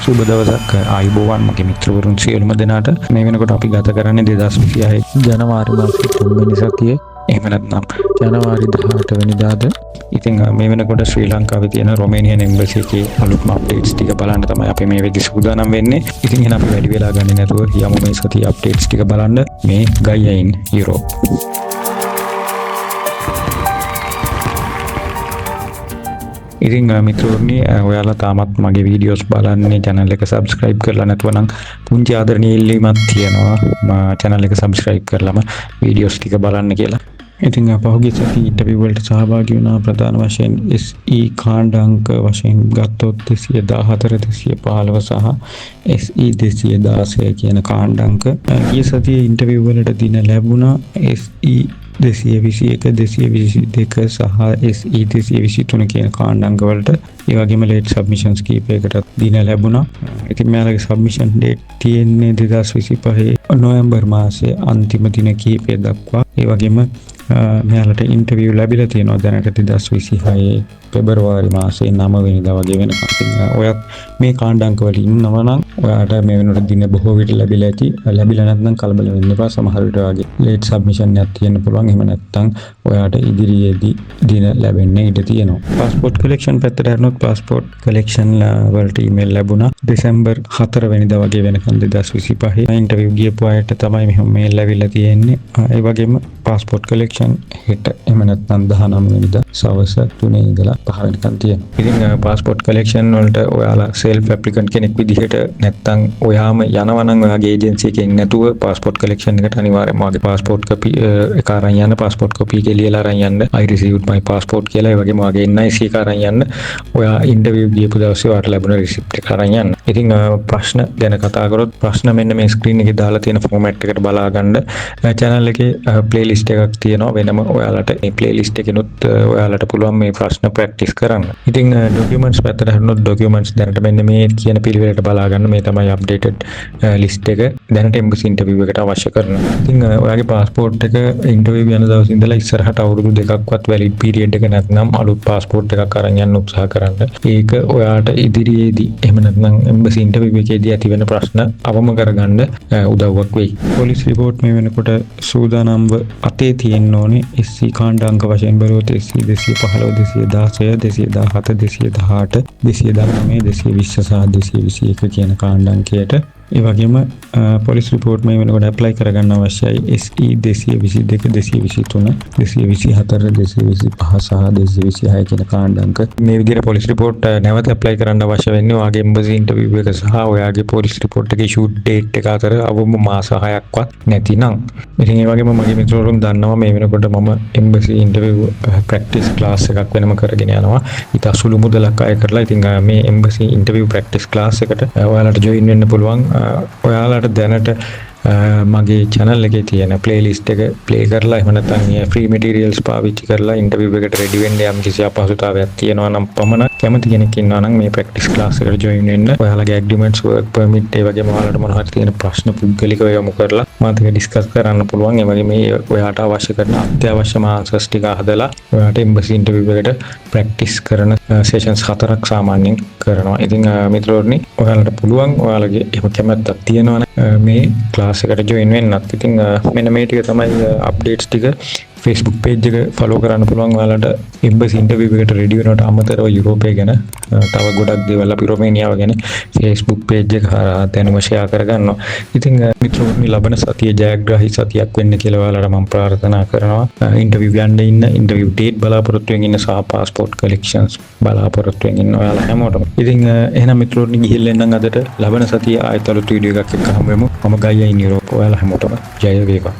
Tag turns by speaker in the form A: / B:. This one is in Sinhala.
A: සුබ දවසක් ආයුබෝවන් මගේ මිත්‍රවරුන් සියලුම දෙනාට. මේ වෙනකොට අපි ගත කරන්නේ 2026 ජනවාරි මාසයේ 3 වෙනි සතියේ එහෙම නැත්නම් ජනවාරි 18 වෙනිදාද. ඉතින් මේ වෙනකොට ශ්‍රී ලංකාවේ තියෙන රොමේනියන් එම්බසි එකේ අලුත්ම අප්ඩේට්ස් ටික බලන්න තමයි අපි මේ වෙද්දි සූදානම් වෙන්නේ. ඉතින් එහෙනම් අපි වැඩි වෙලා ගන්නේ නැතුව යමු මේ සතියේ අප්ඩේට්ස් ටික බලන්න මේ ගයියා ඉන් යුරෝප්. ඉතින් මිත්‍රෝනි ඔයාලා තාමත් මගේ වීඩියෝස් බලන්නේ channel එක subscribe කරලා නැතුව නම් පුංචි ආදරණීය ඉල්ලීමක් තියෙනවා channel එක subscribe කරලාම වීඩියෝස් ටික බලන්න කියලා. ඉතින් පහුගිය සතියේ ඉන්ටර්විව් වලට සහභාගී වුණා ප්‍රධාන වශයෙන් SE කාණ්ඩාංක වශයෙන් ගත්තොත් 214 215 සහ SE 216 කියන කාණ්ඩාංක. ගිය සතියේ ඉන්ටර්විව් වලට දින ලැබුණා SE 221 222 සහ SE 223 කියන කාණ්ඩාංක වලට. ඒ වගේම ලේට් සබ්මිෂන්ස් කීපයකට දින ලැබුණා. ඉතින් මෙයාලගේ සබ්මිෂන් ඩේට් තියෙන්නේ 2025 නොවැම්බර් මාසයේ අන්තිම දින කීපය දක්වා. ඒ වගේම මෙයාලට ඉන්ටර්විව් ලැබිලා තියෙනවා දැනට 2026 පෙබරවාරි මාසයේ 9 වෙනිදා වගේ වෙනකම්. ඔයත් මේ කාණ්ඩාංක වල ඉන්නවා නම් ඔයාට මේ වෙනකොට දින බොහෝ විට ලැබිලා ඇති. ලැබිලා නැත්නම් කලබල වෙන්න එපා. සමහර විට වගේ ලේට් සබ්මිෂන් එකක් තියෙන්න පුළුවන්. එහෙම නැත්නම් ඔයාට ඉදිරියේදී දින ලැබෙන්න ඉඩ තියෙනවා. පාස්පෝර්ට් කලෙක්ෂන් පැත්තට හරිනොත් පාස්පෝර්ට් කලෙක්ෂන් වලට ඊමේල් ලැබුණා දෙසැම්බර් 4 වෙනිදා වගේ වෙනකම් 2025. ඉන්ටර්විව් ගියපු අයට තමයි මෙහෙම මේල් ලැබිලා තියෙන්නේ. ඒ වගේම පාස්පෝර්ට් කලෙක්ෂන් හෙට එහෙම නැත්නම් 19 වෙනිදා සවස් 3 ඉඳලා 5 වෙනකම් තියෙනවා. ඉතින් පාස්පෝර්ට් කලෙක්ෂන් වලට ඔයාලා සෙල්ෆ් ඇප්ලිකන්ට් කෙනෙක් විදිහට නැත්නම් ඔයාම යනවා නම් ඔයාගේ ඒජන්සි එකෙන් නැතුව පාස්පෝර්ට් කලෙක්ෂන් එකට අනිවාර්යයෙන්ම ඔයාගේ පාස්පෝර්ට් කොපි එක අරන් යන්න. පාස්පෝර්ට් කොපි එක ලියලා අරන් යන්න. I received my passport කියලා. ඒ වගේම ඔයාගේ NIC එක අරන් යන්න. ඔයා ඉන්ටර්විව් ගියපු දවසේ ඔයාට ලැබුණ රිසිප්ට් එක අරන් යන්න. ඉතින් ප්‍රශ්න ගැන කතා කරොත් ප්‍රශ්න මෙන්න මේ ස්ක්‍රීන් එකේ දාලා තියෙන ෆෝමැට් එකට බලා ගන්න. channel එකේ ප්ලේලිස්ට් එකක් තියෙනවා. වෙනම ඔයාලට මේ ප්ලේලිස්ට් එකෙනුත් ඔයාලට පුළුවන් මේ ප්‍රශ්න ප්‍රැක්ටිස් කරන්න. ඉතින් ඩොකියුමන්ට්ස් පැත්තට හරිනොත් ඩොකියුමන්ට්ස් දැනට මෙන්න මේ කියන පිළිවෙලට බලා ගන්න. මේ තමයි අප්ඩේටඩ් ලිස්ට් එක. දැනට එම්බසි ඉන්ටර්විව් එකට අවශ්‍ය කරන. ඉතින් ඔයාගේ පාස්පෝර්ට් එක ඉන්ටර්විව් යන දවසේ ඉඳලා ඉස්සරහට අවුරුදු දෙකක්වත් වැලිඩ් පීරියඩ් එක නැත්නම් අලුත් පාස්පෝර්ට් එකක් අරන් යන්න උත්සාහ කරන්න. ඒක ඔයාට ඉදිරියේදී එහෙම නැත්නම් එම්බසි ඉන්ටර්විව් එකේදී ඇතිවෙන ප්‍රශ්න අවම කරගන්න උදව්වක් වෙයි. පොලිස් රිපෝට් මේ වෙනකොට සූදානම්ව අතේ තියෙන්න ඕනේ. SC කාණ්ඩාංක වශයෙන් බැලුවොත් SC 215 216 217 218 219 220 සහ 221 කියන කාණ්ඩාංකයට. ඒ වගේම පොලිස් රිපෝට් මේ වෙනකොට ඇප්ලයි කරගන්න අවශ්‍යයි SE 222 223 224 225 සහ 226 කියන කාණ්ඩාංක. මේ විදිහට පොලිස් රිපෝට් නැවත ඇප්ලයි කරන්න අවශ්‍ය වෙන්නේ ඔයාගේ එම්බසි ඉන්ටර්විව් එක සහ ඔයාගේ පොලිස් රිපෝට් එකේ ෂූට් ඩේට් එක අතර අවම මාස 6ක්වත් නැතිනම්. ඉතින් ඒ වගේම මගේ මිත්‍රවරුන් දන්නවා මේ වෙනකොට මම එම්බසි ඉන්ටර්විව් ප්‍රැක්ටිස් ක්ලාස් එකක් වෙනම කරගෙන යනවා. ඊට අසුළු මුදලක් අය කරලා. ඉතින් මේ එම්බසි ඉන්ටර්විව් ප්‍රැක්ටිස් ක්ලාස් එකට ඔයාලට ජොයින් වෙන්න පුළුවන්. ඔයාලට දැනට මගේ channel එකේ තියෙන playlist එක play කරලා එහෙම නැත්නම් free materials පාවිච්චි කරලා ඉන්ටර්විව් එකට ready වෙන්න යම් කිසි අපහසුතාවයක් තියෙනවා නම් පමණක් කැමති කෙනෙක් ඉන්නවා නම් මේ practice class එකට join වෙන්න. ඔයාලගේ agreements work permit ඒ වගේම ඔයාලට මොනවා හරි තියෙන ප්‍රශ්න පුද්ගලිකව යොමු කරලා මාත් එක්ක discuss කරන්න පුළුවන්. ඒ වගේම මේ ඔයාට අවශ්‍ය කරන අත්‍යවශ්‍යම answers ටික හදලා ඔයාට embassy interview එකට practice කරන sessions 4ක් සාමාන්‍යයෙන් කරනවා. ඉතින් මිත්‍රවරුනි ඔයාලට පුළුවන් ඔයාලගේ එහෙම කැමැත්තක් තියෙනවා නම් මේ class එකට join වෙන්නත්. ඉතින් මෙන්න මේ ටික තමයි අප්ඩේට්ස් ටික. Facebook page එක follow කරන්න පුළුවන් ඔයාලට embassy interview එකට ready වෙනවට අමතරව යුරෝපය ගැන තව ගොඩක් දේවල් අපි රොමේනියාව ගැන Facebook page එක හරහා දැනුම share කරගන්නවා. ඉතින් මිත්‍රවරුනි ලබන සතිය ජයග්‍රාහී සතියක් වෙන්න කියලා ඔයාලට මම ප්‍රාර්ථනා කරනවා. ඉන්ටර්විව් යන්න ඉන්න ඉන්ටර්විව් date බලාපොරොත්තු වෙමින් ඉන්න සහ passport collections බලාපොරොත්තු වෙමින් ඉන්න ඔයාලා හැමෝටම. ඉතින් එහෙනම් මිත්‍රවරුනි ගිහිල්ලා එන්නම් අදට ලබන සතිය ආයෙත් අලුත් වීඩියෝ එකක් එක්ක හමු වෙමු. මම ගයියා ඉන් යුරෝප්. ඔයාලා හැමෝටම ජය වේවා.